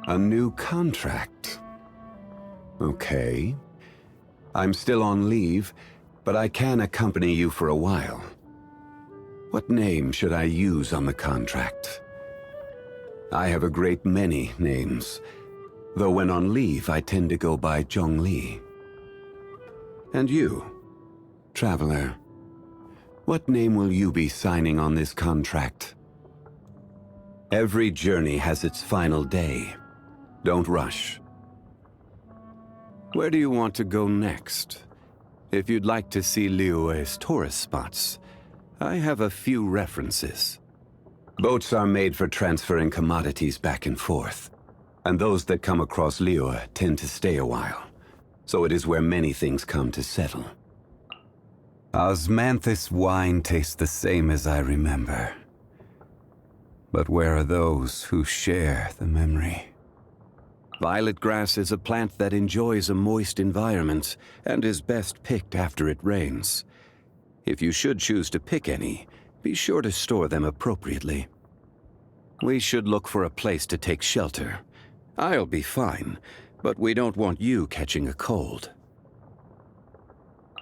A new contract. Okay. I'm still on leave, but I can accompany you for a while. What name should I use on the contract? I have a great many names, though when on leave I tend to go by Zhongli. And you, traveler, what name will you be signing on this contract? Every journey has its final day. Don't rush. Where do you want to go next? If you'd like to see Liyue's tourist spots, I have a few references. Boats are made for transferring commodities back and forth, and those that come across Liyue tend to stay a while, so it is where many things come to settle. Osmanthus wine tastes the same as I remember. But where are those who share the memory? Violet grass is a plant that enjoys a moist environment and is best picked after it rains. If you should choose to pick any, be sure to store them appropriately. We should look for a place to take shelter. I'll be fine, but we don't want you catching a cold.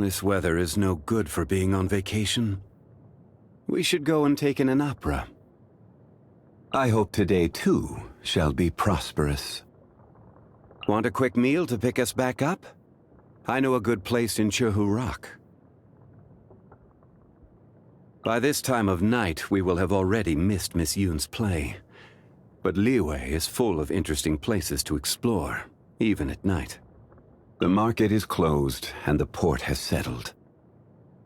This weather is no good for being on vacation. We should go and take in an opera. I hope today, too, shall be prosperous. Want a quick meal to pick us back up? I know a good place in Chehu Rock. By this time of night, we will have already missed Miss Yoon's play. But Liyue is full of interesting places to explore, even at night. The market is closed, and the port has settled.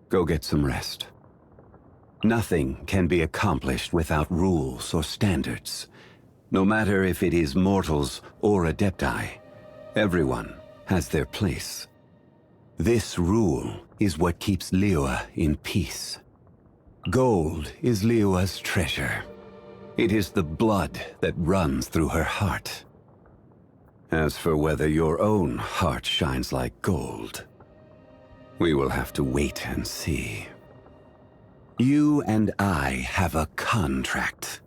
Go get some rest. Nothing can be accomplished without rules or standards. No matter if it is mortals or adepti, everyone has their place. This rule is what keeps Liyue in peace. Gold is Liyue's treasure. It is the blood that runs through her heart. As for whether your own heart shines like gold, we will have to wait and see. You and I have a contract.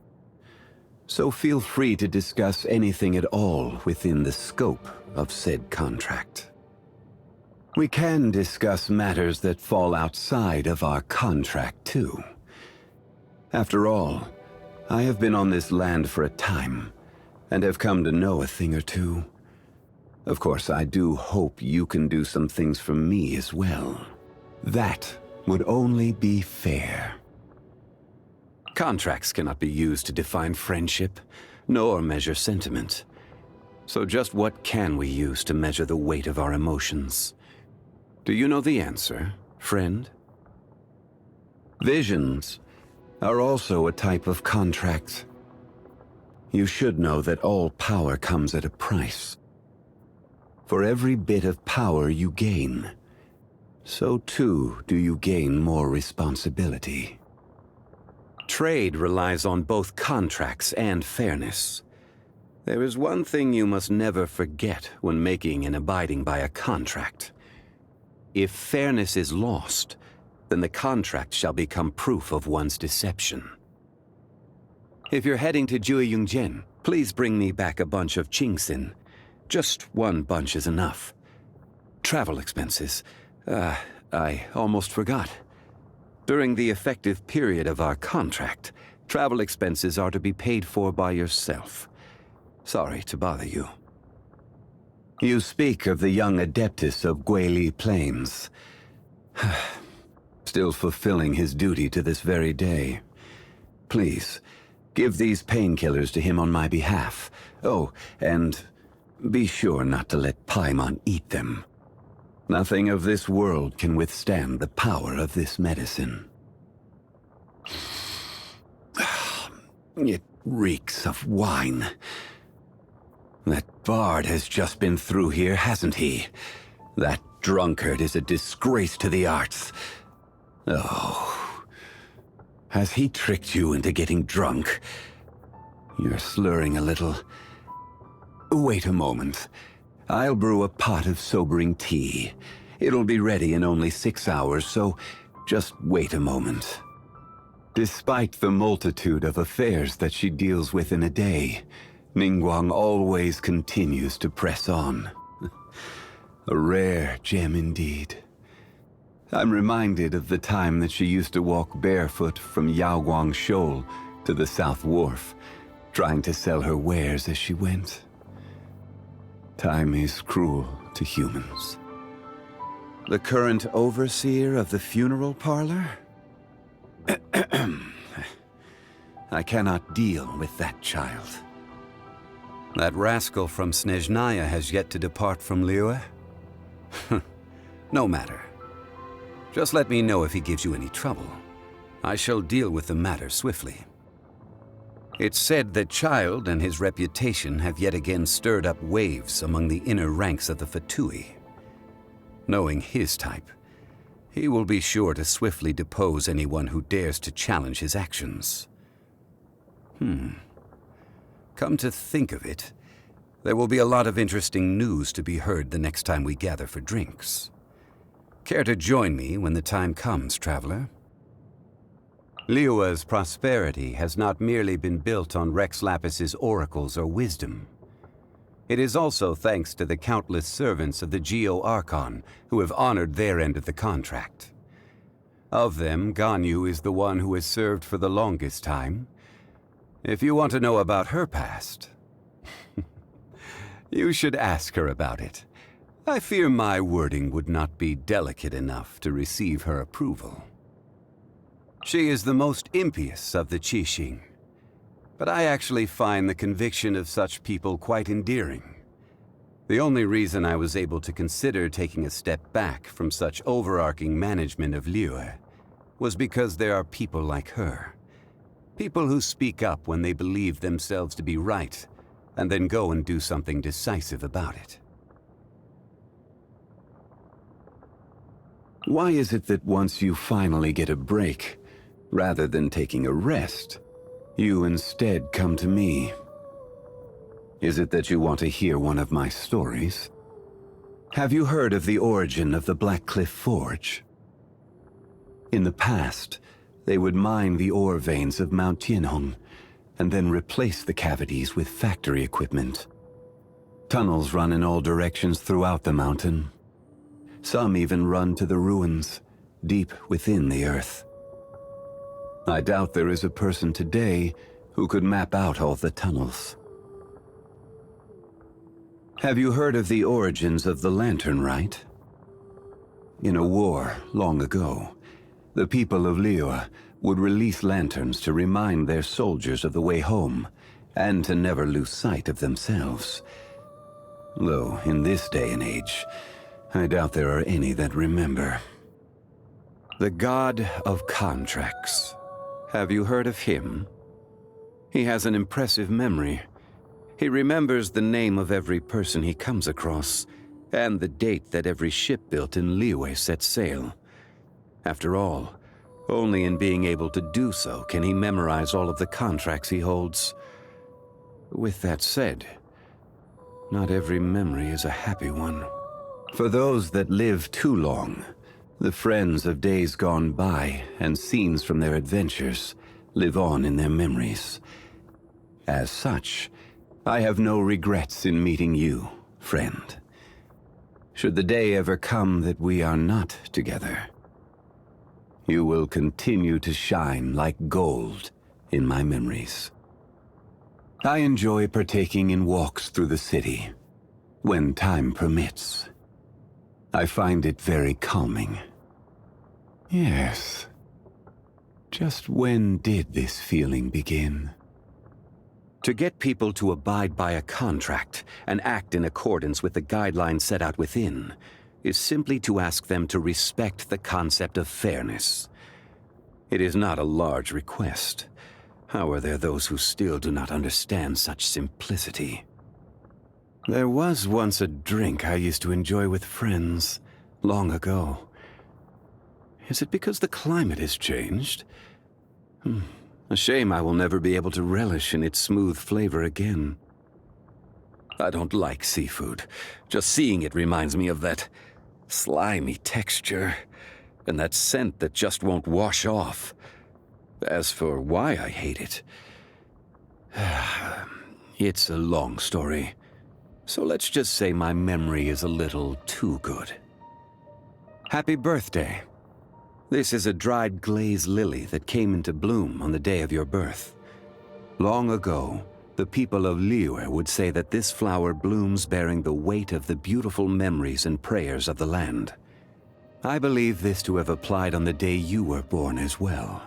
So feel free to discuss anything at all within the scope of said contract. We can discuss matters that fall outside of our contract, too. After all, I have been on this land for a time, and have come to know a thing or two. Of course, I do hope you can do some things for me as well. That would only be fair. Contracts cannot be used to define friendship, nor measure sentiment. So just what can we use to measure the weight of our emotions? Do you know the answer, friend? Visions are also a type of contract. You should know that all power comes at a price. For every bit of power you gain, so too do you gain more responsibility. Trade relies on both contracts and fairness. There is one thing you must never forget when making and abiding by a contract. If fairness is lost, then the contract shall become proof of one's deception. If you're heading to Jueyungjian, please bring me back a bunch of Qingxin. Just one bunch is enough. Travel expenses. I almost forgot. During the effective period of our contract, travel expenses are to be paid for by yourself. Sorry to bother you. You speak of the young adeptus of Guili Plains. Still fulfilling his duty to this very day. Please, give these painkillers to him on my behalf. Oh, and be sure not to let Paimon eat them. Nothing of this world can withstand the power of this medicine. It reeks of wine. That bard has just been through here, hasn't he? That drunkard is a disgrace to the arts. Oh, has he tricked you into getting drunk? You're slurring a little. Wait a moment. I'll brew a pot of sobering tea. It'll be ready in only 6 hours, so just wait a moment. Despite the multitude of affairs that she deals with in a day, Ningguang always continues to press on. A rare gem indeed. I'm reminded of the time that she used to walk barefoot from Yaoguang Shoal to the South Wharf, trying to sell her wares as she went. Time is cruel to humans. The current overseer of the funeral parlor? I cannot deal with that child. That rascal from Snezhnaya has yet to depart from Liyue? No matter. Just let me know if he gives you any trouble. I shall deal with the matter swiftly. It's said that Child and his reputation have yet again stirred up waves among the inner ranks of the Fatui. Knowing his type, he will be sure to swiftly depose anyone who dares to challenge his actions. Come to think of it, there will be a lot of interesting news to be heard the next time we gather for drinks. Care to join me when the time comes, traveler? Liyue's prosperity has not merely been built on Rex Lapis's oracles or wisdom. It is also thanks to the countless servants of the Geo-Archon who have honored their end of the contract. Of them, Ganyu is the one who has served for the longest time. If you want to know about her past, you should ask her about it. I fear my wording would not be delicate enough to receive her approval. She is the most impious of the Qixing, but I actually find the conviction of such people quite endearing. The only reason I was able to consider taking a step back from such overarching management of Liyue was because there are people like her. People who speak up when they believe themselves to be right, and then go and do something decisive about it. Why is it that once you finally get a break, rather than taking a rest, you instead come to me? Is it that you want to hear one of my stories? Have you heard of the origin of the Black Cliff Forge? In the past, they would mine the ore veins of Mount Tianhong, and then replace the cavities with factory equipment. Tunnels run in all directions throughout the mountain. Some even run to the ruins, deep within the earth. I doubt there is a person today who could map out all the tunnels. Have you heard of the origins of the Lantern Rite? In a war long ago, the people of Liyue would release lanterns to remind their soldiers of the way home, and to never lose sight of themselves. Though, in this day and age, I doubt there are any that remember. The God of Contracts. Have you heard of him? He has an impressive memory. He remembers the name of every person he comes across, and the date that every ship built in Liyue set sail. After all, only in being able to do so can he memorize all of the contracts he holds. With that said, not every memory is a happy one. For those that live too long, the friends of days gone by and scenes from their adventures live on in their memories. As such, I have no regrets in meeting you, friend. Should the day ever come that we are not together, you will continue to shine like gold in my memories. I enjoy partaking in walks through the city, when time permits. I find it very calming. Yes. Just when did this feeling begin? To get people to abide by a contract and act in accordance with the guidelines set out within is simply to ask them to respect the concept of fairness. It is not a large request. How are there those who still do not understand such simplicity? There was once a drink I used to enjoy with friends, long ago. Is it because the climate has changed? A shame I will never be able to relish in its smooth flavor again. I don't like seafood. Just seeing it reminds me of that slimy texture, and that scent that just won't wash off. As for why I hate it, It's a long story. So let's just say my memory is a little too good. Happy birthday. This is a dried glaze lily that came into bloom on the day of your birth. Long ago, the people of Liyue would say that this flower blooms bearing the weight of the beautiful memories and prayers of the land. I believe this to have applied on the day you were born as well.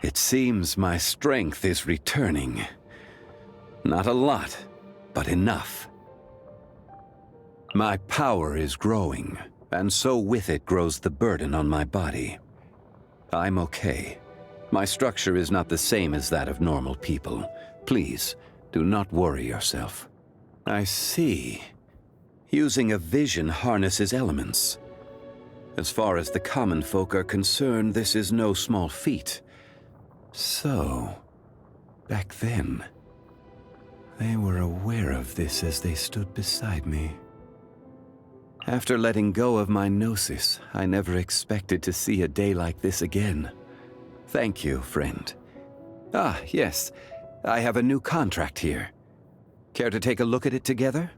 It seems my strength is returning. Not a lot, but enough. My power is growing, and so with it grows the burden on my body. I'm okay. My structure is not the same as that of normal people. Please, do not worry yourself. I see. Using a vision harnesses elements. As far as the common folk are concerned, this is no small feat. So, back then, they were aware of this as they stood beside me. After letting go of my gnosis, I never expected to see a day like this again. Thank you, friend. Ah, yes, I have a new contract here. Care to take a look at it together?